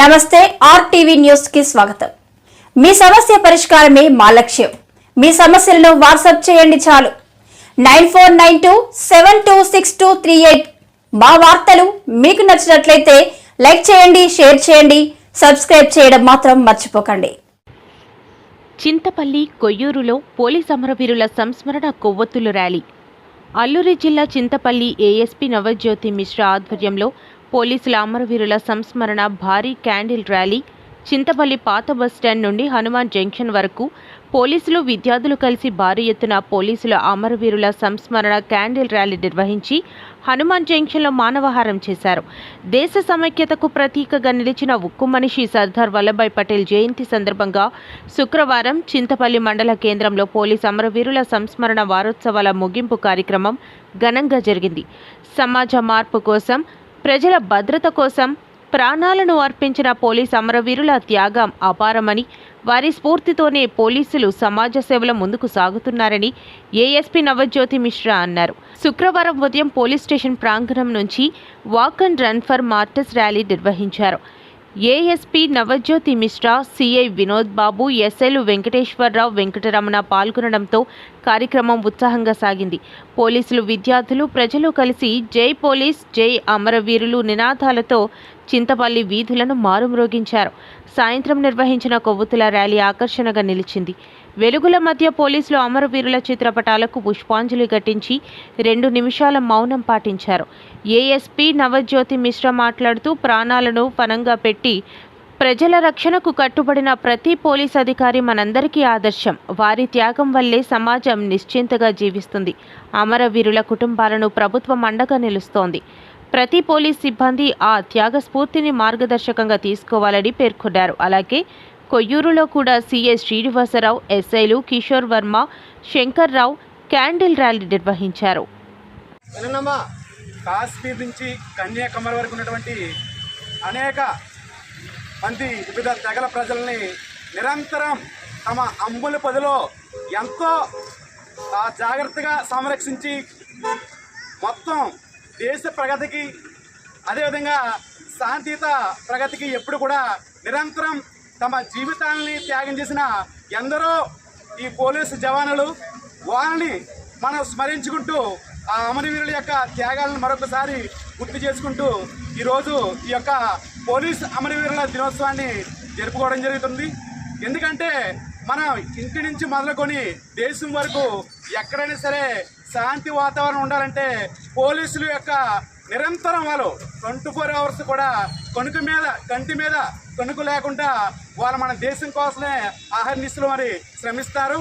నమస్తే RTV news కి స్వాగతం। మీ సమస్య పరిష్కారమే మా లక్ష్యం। మీ సమస్యలను వాట్సాప్ చేయండి చాలు 9492726238। మా వార్తలు మీకు నచ్చినట్లయితే లైక్ చేయండి, షేర్ చేయండి, సబ్స్క్రైబ్ చేయడం మాత్రం మర్చిపోకండి। చింతపల్లి కొయ్యూరులో పోలీస్ అమరవీరుల సంస్మరణ కొవ్వొత్తుల ర్యాలీ। అల్లూరి జిల్లా చింతపల్లి ఏఎస్పీ నవజ్యోతి మిశ్రా ఆధ్వర్యంలో పోలీసుల అమరవీరుల సంస్మరణ భారీ క్యాండిల్ ర్యాలీ చింతపల్లి పాత బస్టాండ్ నుండి హనుమాన్ జంక్షన్ వరకు పోలీసులు విద్యార్థులు కలిసి భారీ ఎత్తున పోలీసుల అమరవీరుల సంస్మరణ క్యాండిల్ ర్యాలీ నిర్వహించి హనుమాన్ జంక్షన్లో మానవహారం చేశారు। దేశ సమైక్యతకు ప్రతీకగా నిలిచిన ఉక్కు మనిషి సర్దార్ వల్లభాయ్ పటేల్ జయంతి సందర్భంగా శుక్రవారం చింతపల్లి మండల కేంద్రంలో పోలీస్ అమరవీరుల సంస్మరణ వారోత్సవాల ముగింపు కార్యక్రమం ఘనంగా జరిగింది। సమాజ మార్పు కోసం, ప్రజల భద్రత కోసం ప్రాణాలను అర్పించిన పోలీస్ అమరవీరుల త్యాగం అపారమని, వారి స్ఫూర్తితోనే పోలీసులు సమాజ సేవలో ముందుకు సాగుతున్నారని ఏఎస్పీ నవజ్యోతి మిశ్రా అన్నారు। శుక్రవారం ఉదయం పోలీస్ స్టేషన్ ప్రాంగణం నుంచి walk and run for martyrs rally నిర్వహించారు। ఏఎస్పీ నవజ్యోతి మిశ్రా, సిఐ వినోద్ బాబు, ఎస్ఐలు వెంకటేశ్వరరావు, వెంకటరమణ పాల్గొనడంతో కార్యక్రమం ఉత్సాహంగా సాగింది। పోలీసులు, విద్యార్థులు, ప్రజలు కలిసి జై పోలీస్, జై అమరవీరులు నినాదాలతో చింతపల్లి వీధులను మారుమ్రోగించారు। సాయంత్రం నిర్వహించిన కొవ్వొత్తుల ర్యాలీ ఆకర్షణగా నిలిచింది। వెలుగుల మధ్య పోలీసులు అమరవీరుల చిత్రపటాలకు పుష్పాంజలి ఘటించి 2 నిమిషాల మౌనం పాటించారు। ఏఎస్పీ నవజ్యోతి మిశ్రా మాట్లాడుతూ, ప్రాణాలను పణంగా పెట్టి ప్రజల రక్షణకు కట్టుబడిన ప్రతి పోలీస్ అధికారి మనందరికీ ఆదర్శం। వారి త్యాగం వల్లే సమాజం నిశ్చింతగా జీవిస్తుంది। అమరవీరుల కుటుంబాలను ప్రభుత్వం అండగా నిలుస్తోంది। ప్రతి పోలీస్ సిబ్బంది ఆ త్యాగ స్ఫూర్తిని మార్గదర్శకంగా తీసుకోవాలని పేర్కొన్నారు। అలాగే కొయ్యూరులో కూడా సిఐ శ్రీనివాసరావు, ఎస్ఐలు కిషోర్ వర్మ, శంకర్ రావు క్యాండిల్ ర్యాలీ నిర్వహించారు। కాశ్మీర్ నుంచి కన్యాకుమారి వరకు ఉన్నటువంటి అనేక మంది వివిధ తెగల ప్రజల్ని నిరంతరం తమ అంబుల పదిలో ఎంతో జాగ్రత్తగా సంరక్షించి మొత్తం దేశ ప్రగతికి, అదేవిధంగా శాంతియుత ప్రగతికి ఎప్పుడు కూడా నిరంతరం తమ జీవితాలని త్యాగం చేసిన ఎందరో ఈ పోలీసు జవానులు, వాళ్ళని మనం స్మరించుకుంటూ ఆ అమరవీరుల యొక్క త్యాగాలను మరొకసారి గుర్తు చేసుకుంటూ ఈరోజు ఈ యొక్క పోలీస్ అమరవీరుల దినోత్సవాన్ని జరుపుకోవడం జరుగుతుంది। ఎందుకంటే మనం ఇంటి నుంచి మొదలుకొని దేశం వరకు ఎక్కడైనా సరే శాంతి వాతావరణం ఉండాలంటే పోలీసుల యొక్క నిరంతరం వాళ్ళు 24 అవర్స్ కూడా కంటి మీద కొనుకు లేకుండా వాళ్ళు మన దేశం కోసమే ఆహర్నిశలు మరి శ్రమిస్తారు।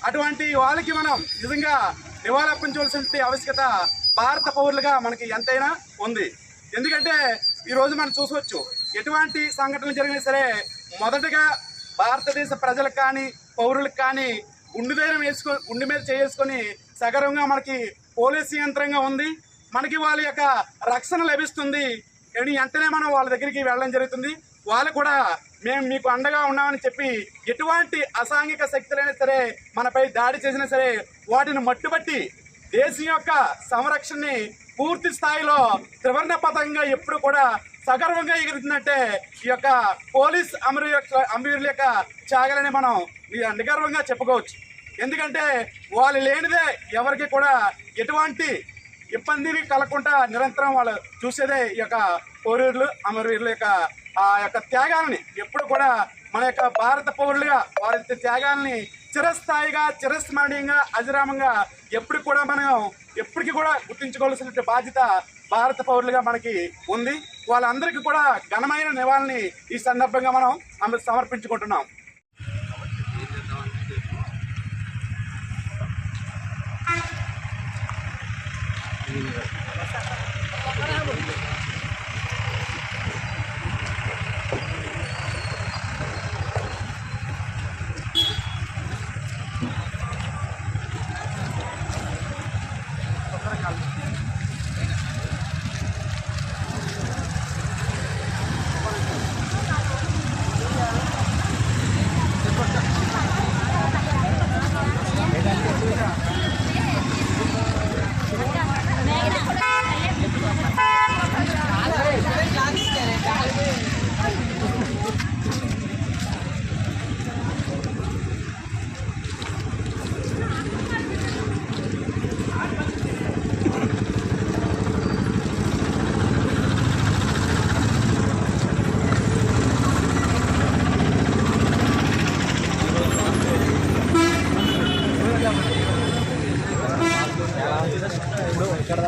అటువంటి వాళ్ళకి మనం నిజంగా నివాళులర్పించవలసిన ఆవశ్యకత భారత పౌరులుగా మనకి ఎంతైనా ఉంది। ఎందుకంటే ఈరోజు మనం చూసవచ్చు, ఎటువంటి సంఘటనలు జరిగినా సరే మొదటగా భారతదేశ ప్రజలకు కానీ పౌరులకు కానీ గుండె మీద చేసుకొని సగర్వంగా మనకి పోలీసు యంత్రంగా ఉంది, మనకి వాళ్ళ యొక్క రక్షణ లభిస్తుంది। వెంటనే మనం వాళ్ళ దగ్గరికి వెళ్ళడం జరుగుతుంది। వాళ్ళు కూడా మేము మీకు అండగా ఉన్నామని చెప్పి ఎటువంటి అసాంఘిక శక్తులైనా సరే మనపై దాడి చేసినా సరే వాటిని మట్టుబట్టి దేశం యొక్క సంరక్షణని పూర్తి స్థాయిలో త్రివర్ణ పథకంగా ఎప్పుడు కూడా సగర్వంగా ఎగురుతున్నట్టే ఈ యొక్క పోలీస్ అమరవీరుల యొక్క త్యాగాలని మనం నిగర్వంగా చెప్పుకోవచ్చు। ఎందుకంటే వాళ్ళు లేనిదే ఎవరికి కూడా ఎటువంటి ఇబ్బందిని కలగకుండా నిరంతరం వాళ్ళు చూసేదే ఈ యొక్క పౌరులు, అమరవీరుల యొక్క ఆ యొక్క త్యాగాలని ఎప్పుడు కూడా మన యొక్క భారత పౌరులుగా వారి త్యాగాలని చిరస్థాయిగా, చిరస్మరణీయంగా, అజరామంగా ఎప్పటికి కూడా గుర్తించుకోవాల్సిన బాధ్యత భారత పౌరులుగా మనకి ఉంది। వాళ్ళందరికీ కూడా ఘనమైన నివాళిని ఈ సందర్భంగా మనం సమర్పించుకుంటున్నాం। ఇప్పుడు ఇక్కడ